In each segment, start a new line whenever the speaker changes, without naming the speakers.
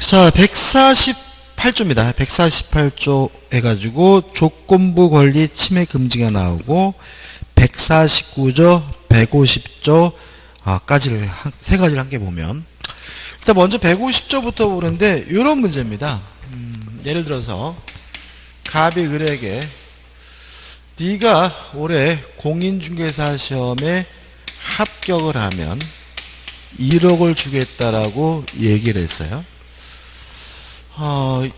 자, 148조입니다. 148조 해가지고 조건부 권리 침해 금지가 나오고 149조, 150조 까지를 세 가지를 함께 보면 일단 먼저 150조부터 보는데 이런 문제입니다. 예를 들어서 갑이 을에게 네가 올해 공인중개사 시험에 합격을 하면 1억을 주겠다라고 얘기를 했어요.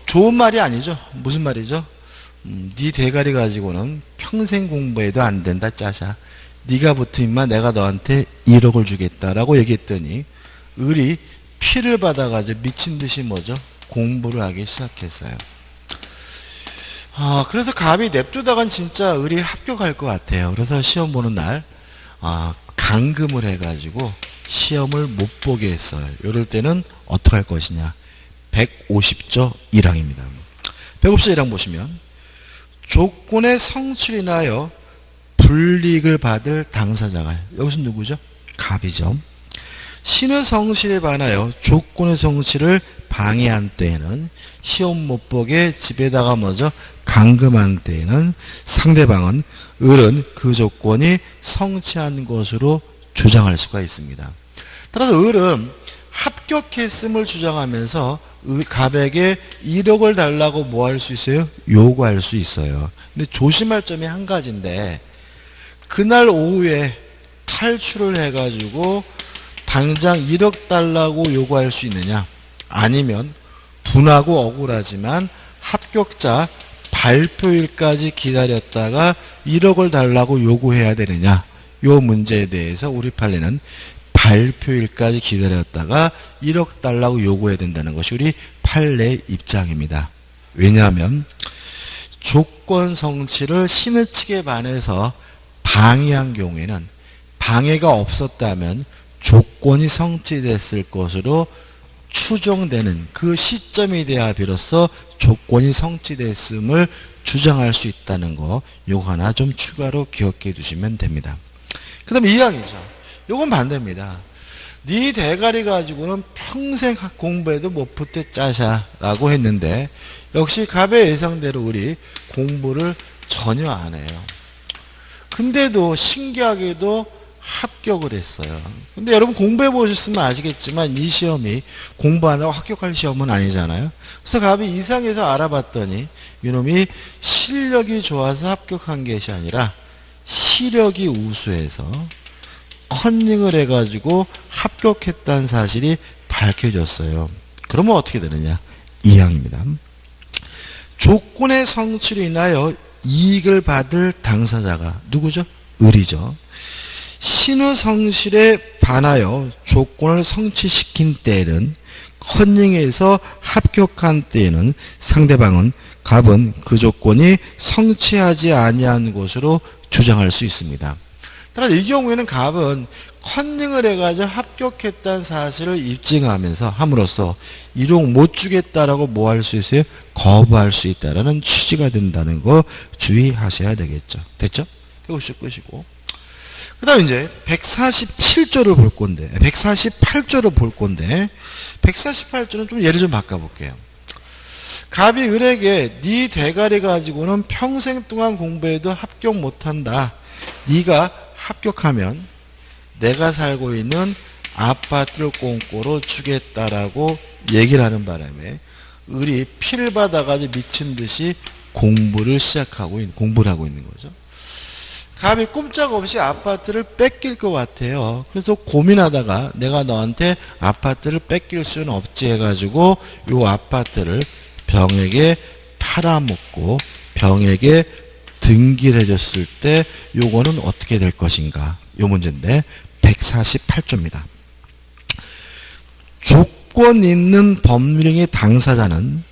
좋은 말이 아니죠. 무슨 말이죠? 네 대가리 가지고는 평생 공부해도 안 된다 짜샤. 네가 붙으면 내가 너한테 1억을 주겠다라고 얘기했더니 을이 피를 받아가지고 미친 듯이 뭐죠? 공부를 하기 시작했어요. 그래서 갑이 냅두다간 진짜 을이 합격할 것 같아요. 그래서 시험 보는 날 감금을 해가지고 시험을 못 보게 했어요. 이럴 때는 어떻게 할 것이냐? 150조 1항입니다. 150조 1항 보시면 조건의 성취를 인하여 불이익을 받을 당사자가 여기서 누구죠? 갑이죠. 신의 성실에 반하여 조건의 성취를 방해한 때에는 시험 못 보게 집에다가 뭐죠? 감금한 때에는 상대방은 을은 그 조건이 성취한 것으로 주장할 수가 있습니다. 따라서 을은 합격했음을 주장하면서 갑에게 1억을 달라고 뭐 할 수 있어요? 요구할 수 있어요. 근데 조심할 점이 한 가지인데 그날 오후에 탈출을 해가지고 당장 1억 달라고 요구할 수 있느냐? 아니면 분하고 억울하지만 합격자 발표일까지 기다렸다가 1억을 달라고 요구해야 되느냐? 요 문제에 대해서 우리 판례는 발표일까지 기다렸다가 1억 달라고 요구해야 된다는 것이 우리 판례 입장입니다. 왜냐하면 조건 성취를 신의 측에 반해서 방해한 경우에는 방해가 없었다면 조건이 성취됐을 것으로 추정되는 그 시점에 대하 비로소 조건이 성취됐음을 주장할 수 있다는 거 요거 하나 좀 추가로 기억해 두시면 됩니다. 그 다음에 2항이죠. 요건 반대입니다. 네 대가리 가지고는 평생 공부해도 못 붙대 짜샤라고 했는데 역시 갑의 예상대로 우리 공부를 전혀 안 해요. 근데도 신기하게도 합격을 했어요. 근데 여러분 공부해 보셨으면 아시겠지만 이 시험이 공부 안 하고 합격할 시험은 아니잖아요. 그래서 갑이 이상해서 알아봤더니 이놈이 실력이 좋아서 합격한 것이 아니라 시력이 우수해서 컨닝을 해가지고 합격했다는 사실이 밝혀졌어요. 그러면 어떻게 되느냐? 2항입니다. 조건의 성취로 인하여 이익을 받을 당사자가 누구죠? 을이죠. 신의 성실에 반하여 조건을 성취시킨 때에는 컨닝에서 합격한 때에는 상대방은 갑은 그 조건이 성취하지 아니한 것으로 주장할 수 있습니다. 따라서 이 경우에는 갑은 컨닝을 해가지고 합격했다는 사실을 입증하면서 함으로써 1억 못 주겠다라고 뭐 할 수 있어요? 거부할 수 있다라는 취지가 된다는 거 주의하셔야 되겠죠. 됐죠? 이것이 끝이고. 그 다음 이제 147조를 볼 건데 148조를 볼 건데 148조는 좀 예를 좀 바꿔볼게요. 갑이 을에게 네 대가리 가지고는 평생 동안 공부해도 합격 못한다. 네가 합격하면 내가 살고 있는 아파트를 꽁꼬로 주겠다라고 얘기를 하는 바람에 을이 피를 받아가지고 미친 듯이 공부를 하고 있는 거죠. 갑이 꼼짝없이 아파트를 뺏길 것 같아요. 그래서 고민하다가 내가 너한테 아파트를 뺏길 수는 없지 해가지고 요 아파트를 병에게 팔아먹고 병에게 등기를 해줬을 때 요거는 어떻게 될 것인가? 요 문제인데 148조입니다. 조건 있는 법률행위 당사자는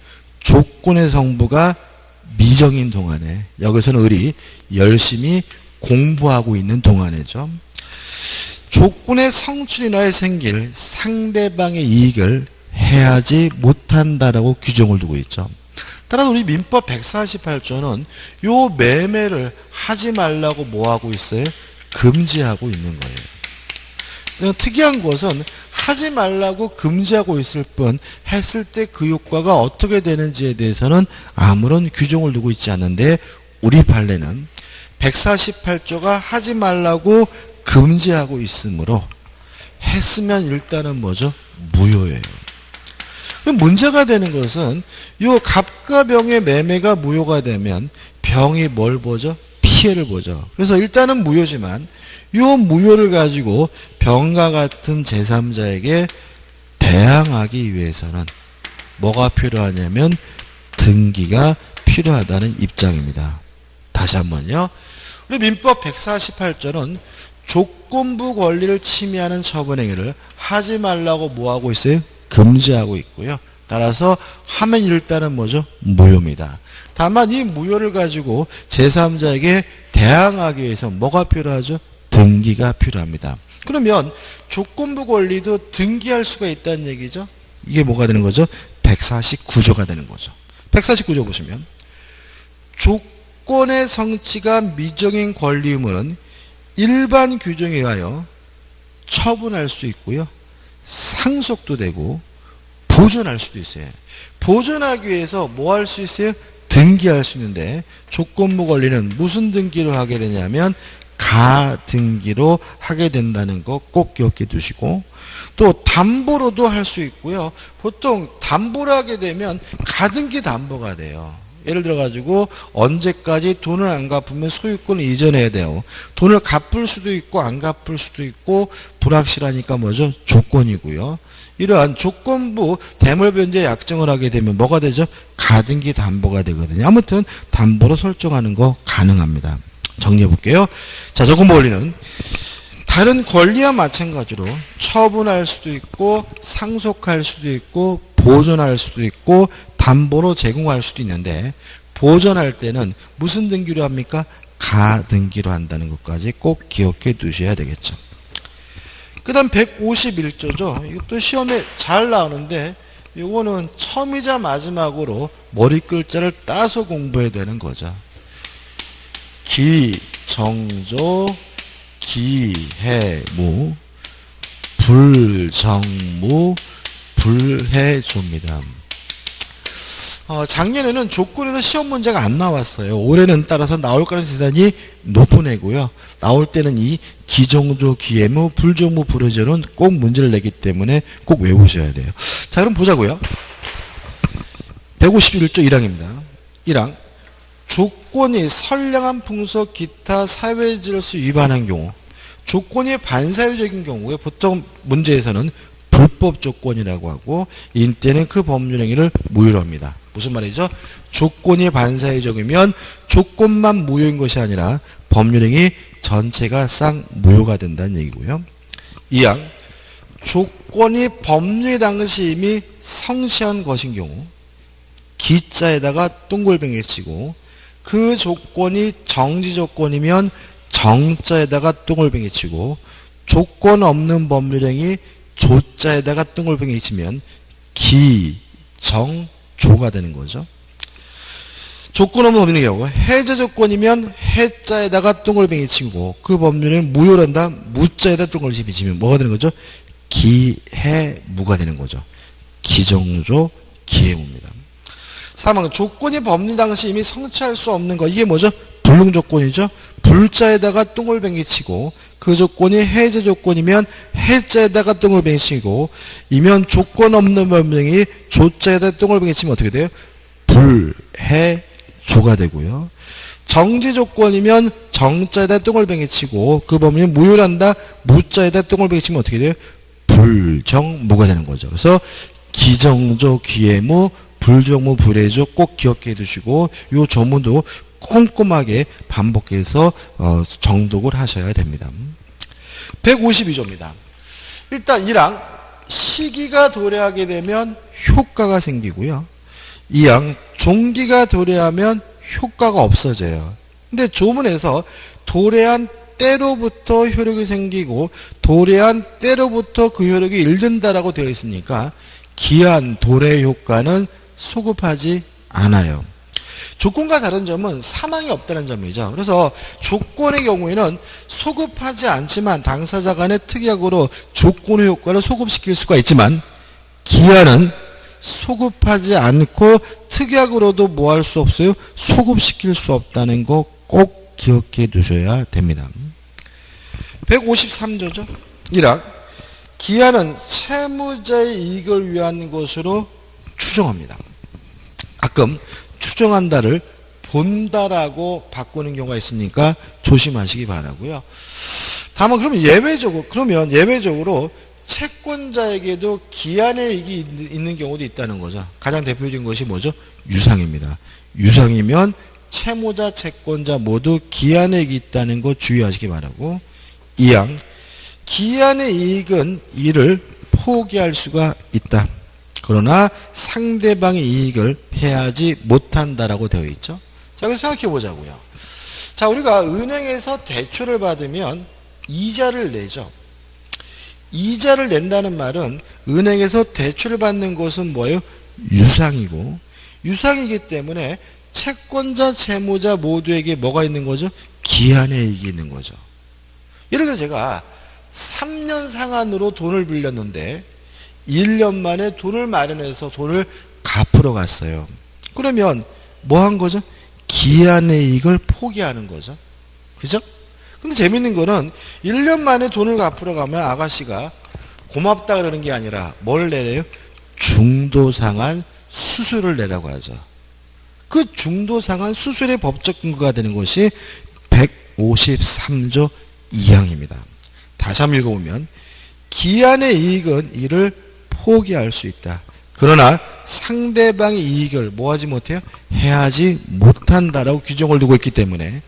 조건의 성부가 미정인 동안에 여기서는 을이 열심히 공부하고 있는 동안이죠. 조건의 성취로 인하여 생길 상대방의 이익을 해하지 못한다라고 규정을 두고 있죠. 따라서 우리 민법 148조는 요 매매를 하지 말라고 뭐 하고 있어요? 금지하고 있는 거예요. 특이한 것은 하지 말라고 금지하고 있을 뿐 했을 때 그 효과가 어떻게 되는지에 대해서는 아무런 규정을 두고 있지 않는데 우리 판례는 148조가 하지 말라고 금지하고 있으므로 했으면 일단은 뭐죠? 무효예요. 그럼 문제가 되는 것은 요 갑과 병의 매매가 무효가 되면 병이 뭘 보죠? 피해를 보죠. 그래서 일단은 무효지만 요 무효를 가지고 병과 같은 제3자에게 대항하기 위해서는 뭐가 필요하냐면 등기가 필요하다는 입장입니다. 다시 한번요. 우리 민법 148조는 조건부 권리를 침해하는 처분행위를 하지 말라고 뭐하고 있어요? 금지하고 있고요. 따라서 하면 일단은 뭐죠? 무효입니다. 다만 이 무효를 가지고 제3자에게 대항하기 위해서 뭐가 필요하죠? 등기가 필요합니다. 그러면 조건부 권리도 등기할 수가 있다는 얘기죠. 이게 뭐가 되는 거죠? 149조가 되는 거죠. 149조 보시면 조건의 성취가 미정인 권리 의무는 일반 규정에 의하여 처분할 수 있고요. 상속도 되고 보존할 수도 있어요. 보존하기 위해서 뭐 할 수 있어요? 등기할 수 있는데 조건부 권리는 무슨 등기로 하게 되냐면 가등기로 하게 된다는 거 꼭 기억해 두시고 또 담보로도 할 수 있고요. 보통 담보를 하게 되면 가등기 담보가 돼요. 예를 들어 가지고 언제까지 돈을 안 갚으면 소유권을 이전해야 돼요. 돈을 갚을 수도 있고 안 갚을 수도 있고 불확실하니까 뭐죠? 조건이고요. 이러한 조건부 대물변제 약정을 하게 되면 뭐가 되죠? 가등기 담보가 되거든요. 아무튼 담보로 설정하는 거 가능합니다. 정리해 볼게요. 자, 조건부 권리는 다른 권리와 마찬가지로 처분할 수도 있고 상속할 수도 있고 보존할 수도 있고 담보로 제공할 수도 있는데 보존할 때는 무슨 등기로 합니까? 가등기로 한다는 것까지 꼭 기억해 두셔야 되겠죠. 그 다음 151조죠. 이것도 시험에 잘 나오는데 이거는 처음이자 마지막으로 머리 글자를 따서 공부해야 되는 거죠. 기정조 기해무 불정무 불해조입니다. 작년에는 조건에서 시험 문제가 안 나왔어요. 올해는 따라서 나올 가능성이 대단히 높은 애고요. 나올 때는 이 기정조 기해무 불정무 불해조는 꼭 문제를 내기 때문에 꼭 외우셔야 돼요. 자, 그럼 보자고요. 151조 1항입니다. 1항 조건이 선량한 풍속 기타 사회질서 위반한 경우 조건이 반사회적인 경우에 보통 문제에서는 불법 조건이라고 하고 이때는 그 법률행위를 무효로 합니다. 무슨 말이죠? 조건이 반사회적이면 조건만 무효인 것이 아니라 법률행위 전체가 싹 무효가 된다는 얘기고요. 2항 조건이 법률 당시 이미 성취한 것인 경우 기자에다가 동글뱅이 치고 그 조건이 정지 조건이면 정자에다가 동글뱅이 치고 조건 없는 법률행위 조자에다가 동글뱅이 치면 기정조가 되는 거죠. 조건 없는 법률행위라고 해제 조건이면 해자에다가 동글뱅이 치고 그 법률은 무효란다 무자에다 동글뱅이 치면 뭐가 되는 거죠? 기해무가 되는 거죠. 기정조 기해무입니다. 3항 조건이 법률 당시 이미 성취할 수 없는 거 이게 뭐죠? 불능 조건이죠. 불자에다가 동글뱅이 치고 그 조건이 해제 조건이면 해자에다가 동글뱅이 치고 이면 조건 없는 법령이 조자에다 동글뱅이 치면 어떻게 돼요? 불해조가 되고요. 정지 조건이면 정자에다 동글뱅이 치고 그 법령이 무효란다 무자에다 동글뱅이 치면 어떻게 돼요? 불정무가 되는 거죠. 그래서 기정조 기해무 불정무 불해조 꼭 기억해 두시고 이 조문도 꼼꼼하게 반복해서 정독을 하셔야 됩니다. 152조입니다. 일단 1항 시기가 도래하게 되면 효과가 생기고요. 2항 종기가 도래하면 효과가 없어져요. 근데 조문에서 도래한 때로부터 효력이 생기고 도래한 때로부터 그 효력이 일든다라고 되어 있으니까 기한 도래 효과는 소급하지 않아요. 조건과 다른 점은 사망이 없다는 점이죠. 그래서 조건의 경우에는 소급하지 않지만 당사자 간의 특약으로 조건의 효과를 소급시킬 수가 있지만 기한은 소급하지 않고 특약으로도 뭐 할 수 없어요? 소급시킬 수 없다는 거 꼭 기억해 두셔야 됩니다. 153조죠. 1학 기한은 채무자의 이익을 위한 것으로 추정합니다. 가끔 추정한다를 본다라고 바꾸는 경우가 있으니까 조심하시기 바라고요. 다만 그러면 예외적으로 채권자에게도 기한의 이익이 있는 경우도 있다는 거죠. 가장 대표적인 것이 뭐죠? 유상입니다. 유상이면 채무자, 채권자 모두 기한의 이익이 있다는 거 주의하시기 바라고. 2항 기한의 이익은 이를 포기할 수가 있다. 그러나 상대방의 이익을 해하지 못한다라고 되어 있죠. 자, 그래서 생각해 보자고요. 자, 우리가 은행에서 대출을 받으면 이자를 내죠. 이자를 낸다는 말은 은행에서 대출을 받는 것은 뭐예요? 유상이고, 유상이기 때문에 채권자, 채무자 모두에게 뭐가 있는 거죠? 기한의 이익이 있는 거죠. 예를 들어 제가 3년 상한으로 돈을 빌렸는데 1년 만에 돈을 마련해서 돈을 갚으러 갔어요. 그러면 뭐 한 거죠? 기한의 이익을 포기하는 거죠. 그죠? 근데 재밌는 거는 1년 만에 돈을 갚으러 가면 아가씨가 고맙다 그러는 게 아니라 뭘 내래요? 중도상한 수수료를 내라고 하죠. 그 중도상한 수수료의 법적 근거가 되는 것이 153조 2항입니다. 다시 한번 읽어보면 기한의 이익은 이를 포기할 수 있다. 그러나 상대방의 이익을 뭐하지 못해요? 해하지 못한다라고 규정을 두고 있기 때문에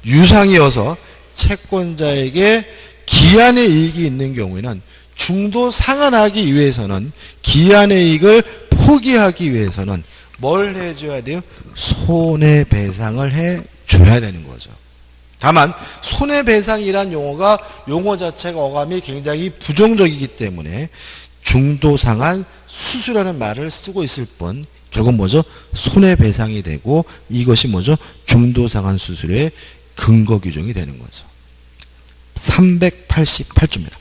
유상이어서 채권자에게 기한의 이익이 있는 경우에는 중도 상환하기 위해서는 기한의 이익을 포기하기 위해서는 뭘 해줘야 돼요? 손해배상을 해줘야 되는 거죠. 다만 손해배상이란 용어 자체가 어감이 굉장히 부정적이기 때문에 중도상한 수수라는 말을 쓰고 있을 뿐 결국 뭐죠? 손해배상이 되고 이것이 뭐죠? 중도상한 수수료의 근거 규정이 되는 거죠. 388조입니다.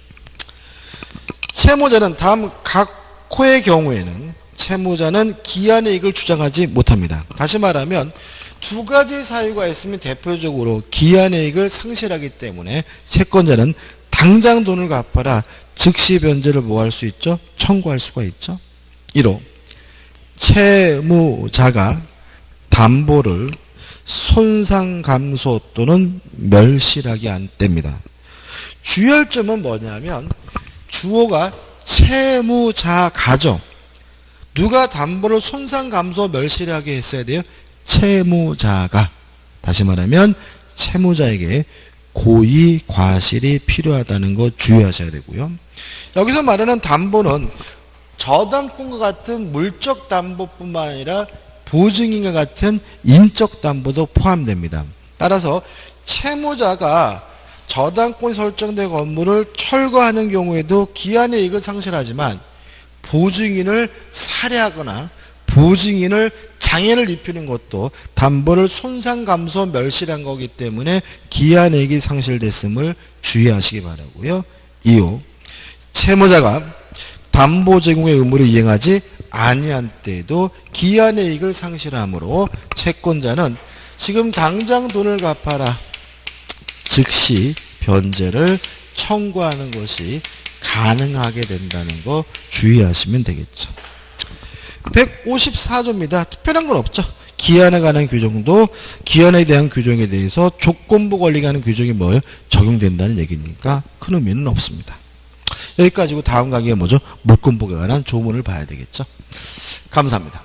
채무자는 다음 각 호의 경우에는 채무자는 기한의 이익을 주장하지 못합니다. 다시 말하면 두 가지 사유가 있으면 대표적으로 기한의 이익을 상실하기 때문에 채권자는 당장 돈을 갚아라 즉시 변제를 뭐 할 수 있죠? 청구할 수가 있죠. 1호 채무자가 담보를 손상 감소 또는 멸실하게 안 뗍니다. 주의할 점은 뭐냐면 주어가 채무자가죠. 누가 담보를 손상 감소 멸실하게 했어야 돼요? 채무자가. 다시 말하면 채무자에게 고의 과실이 필요하다는 거 주의하셔야 되고요. 여기서 말하는 담보는 저당권과 같은 물적 담보뿐만 아니라 보증인과 같은 인적 담보도 포함됩니다. 따라서 채무자가 저당권 설정된 건물을 철거하는 경우에도 기한의 이익을 상실하지만 보증인을 살해하거나 보증인을 장애를 입히는 것도 담보를 손상 감소 멸실한 거기 때문에 기한의 이익이 상실됐음을 주의하시기 바라고요. 2호 채무자가 담보 제공의 의무를 이행하지 아니한 때에도 기한의 이익을 상실하므로 채권자는 지금 당장 돈을 갚아라 즉시 변제를 청구하는 것이 가능하게 된다는 거 주의하시면 되겠죠. 154조입니다. 특별한 건 없죠. 기한에 관한 규정도 기한에 대한 규정에 대해서 조건부 권리에 관한 규정이 뭐예요? 적용된다는 얘기니까 큰 의미는 없습니다. 여기까지고 다음 강의에 뭐죠? 물권법에 관한 조문을 봐야 되겠죠. 감사합니다.